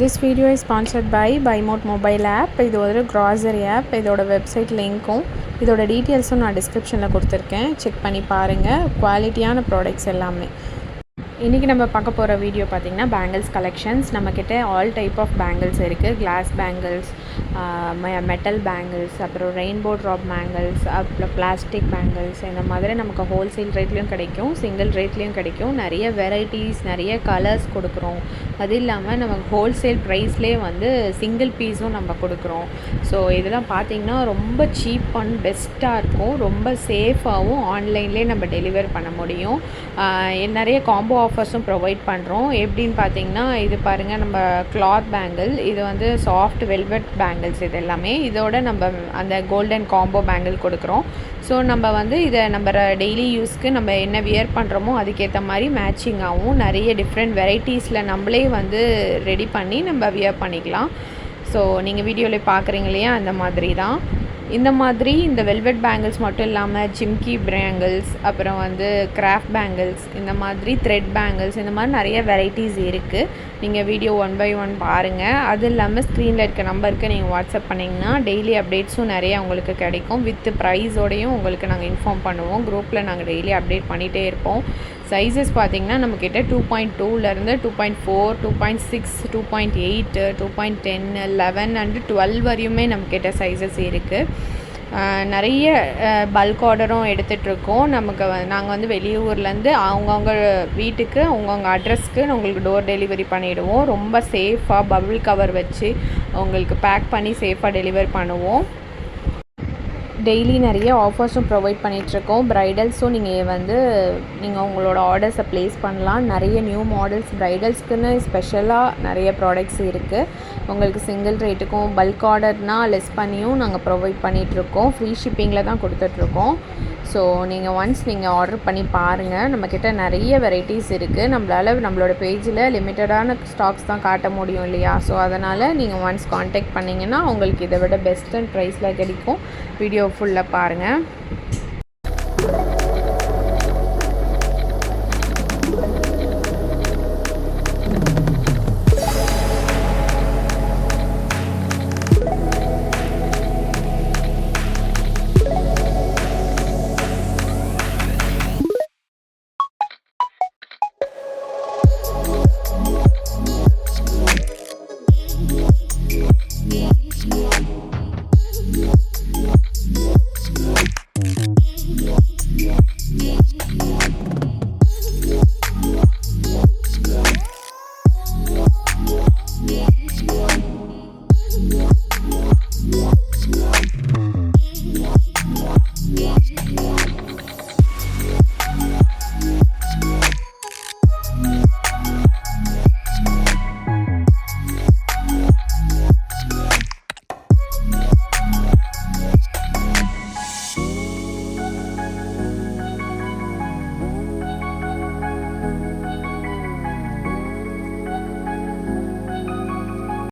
This video is sponsored by BuyMode mobile app. இது ஒரு grocery app. இதோட website லிங்க்கும் இதோட டீட்டெயில்ஸும் நான் டிஸ்கிரிப்ஷனில் கொடுத்துருக்கேன். செக் பண்ணி பாருங்கள். குவாலிட்டியான ப்ராடக்ட்ஸ் எல்லாமே. இன்றைக்கி நம்ம பார்க்க போகிற வீடியோ பார்த்திங்கன்னா பேங்கிள்ஸ் கலெக்ஷன்ஸ். நம்மக்கிட்ட ஆல் டைப் ஆஃப் பேங்கிள்ஸ் இருக்குது. கிளாஸ் பேங்கிள்ஸ், மெட்டல் பேங்கிள்ஸ், அப்புறம் ரெயின்போ ட்ராப் பேங்கிள்ஸ், அப்புறம் பிளாஸ்டிக் பேங்கிள்ஸ், இந்த மாதிரி நமக்கு ஹோல்சேல் ரேட்லேயும் கிடைக்கும், சிங்கிள் ரேட்லேயும் கிடைக்கும். நிறைய வெரைட்டிஸ், நிறைய கலர்ஸ் கொடுக்குறோம். அது இல்லாமல் நமக்கு ஹோல்சேல் ப்ரைஸ்லேயே வந்து சிங்கிள் பீஸும் நம்ம கொடுக்குறோம். ஸோ இதெல்லாம் பார்த்திங்கன்னா ரொம்ப சீப் அண்ட் பெஸ்ட்டாக இருக்கும். ரொம்ப சேஃபாகவும் ஆன்லைன்லேயே நம்ம டெலிவர் பண்ண முடியும். நிறைய காம்போ ஆஃபர்ஸும் ப்ரொவைட் பண்ணுறோம். எப்படின்னு பார்த்தீங்கன்னா, இது பாருங்கள், நம்ம கிளாத் பேங்கிள், இது வந்து சாஃப்ட் வெல்வெட் பேங்கிள்ஸ். இது எல்லாமே இதோட நம்ம அந்த கோல்டன் காம்போ பேங்கிள் கொடுக்குறோம். ஸோ நம்ம வந்து இதை நம்ம டெய்லி யூஸ்க்கு நம்ம என்ன வியர் பண்ணுறோமோ அதுக்கேற்ற மாதிரி மேட்சிங்காகவும் நிறைய டிஃப்ரெண்ட் வெரைட்டிஸில் நம்மளே வந்து ரெடி பண்ணி நம்ம வியர் பண்ணிக்கலாம். ஸோ நீங்கள் வீடியோவில் பார்க்குறீங்க இல்லையா, அந்த மாதிரி தான். இந்த வெல்வெட் பேங்கிள்ஸ் மட்டும் இல்லாமல் ஜிம்கி பேங்கிள்ஸ், அப்புறம் வந்து கிராஃப்ட் பேங்கிள்ஸ், இந்த மாதிரி த்ரெட் பேங்கிள்ஸ், இந்த மாதிரி நிறைய வெரைட்டிஸ் இருக்குது. நீங்கள் வீடியோ 1 by 1 பாருங்கள். அது இல்லாமல் ஸ்க்ரீனில் இருக்க நம்பருக்கு நீங்கள் வாட்ஸ்அப் பண்ணிங்கன்னா டெய்லி அப்டேட்ஸும் நிறைய உங்களுக்கு கிடைக்கும். வித் ப்ரைஸோடையும் உங்களுக்கு நாங்கள் இன்ஃபார்ம் பண்ணுவோம். குரூப்பில் நாங்கள் டெய்லி அப்டேட் பண்ணிகிட்டே இருப்போம். சைஸஸ் பார்த்திங்கன்னா நம்மக்கிட்ட 2.2லேருந்து 2.4, 2.6, 2.8, 2.10, 11 அண்டு 12 வரையுமே நம்மக்கிட்ட சைஸஸ் இருக்குது. நிறைய பல்க் ஆர்டரும் எடுத்துகிட்ருக்கோம். நாங்கள் வந்து வெளியூர்லேருந்து அவங்கவுங்க வீட்டுக்கு அவங்கவுங்க அட்ரஸ்க்கு உங்களுக்கு டோர் டெலிவரி பண்ணிவிடுவோம். ரொம்ப சேஃபாக பபிள் கவர் வச்சு உங்களுக்கு பேக் பண்ணி சேஃபாக டெலிவரி பண்ணுவோம். டெய்லி நிறைய ஆஃபர்ஸும் ப்ரொவைட் பண்ணிகிட்ருக்கோம். ப்ரைடல்ஸும் நீங்கள் உங்களோட ஆர்டர்ஸை ப்ளேஸ் பண்ணலாம். நிறைய நியூ மாடல்ஸ் ப்ரைடல்ஸ்க்குன்னு ஸ்பெஷலாக நிறைய ப்ராடக்ட்ஸ் இருக்குது. உங்களுக்கு சிங்கிள் ரேட்டுக்கும் பல்க் ஆர்டர்னால் லெஸ் பண்ணியும் நாங்கள் ப்ரொவைட் பண்ணிகிட்ருக்கோம். ஃப்ரீ ஷிப்பிங்கில் தான் கொடுத்துட்ருக்கோம். ஸோ நீங்கள் ஆர்டர் பண்ணி பாருங்கள். நம்மக்கிட்ட நிறைய வெரைட்டிஸ் இருக்குது. நம்மளோட பேஜில் லிமிட்டடான ஸ்டாக்ஸ் தான் காட்ட முடியும் இல்லையா. ஸோ அதனால் நீங்கள் ஒன்ஸ் காண்டாக்ட் பண்ணிங்கன்னா உங்களுக்கு இதை விட பெஸ்ட் அண்ட் ப்ரைஸில் கிடைக்கும். வீடியோ ஃபுல்லாக பாருங்கள்.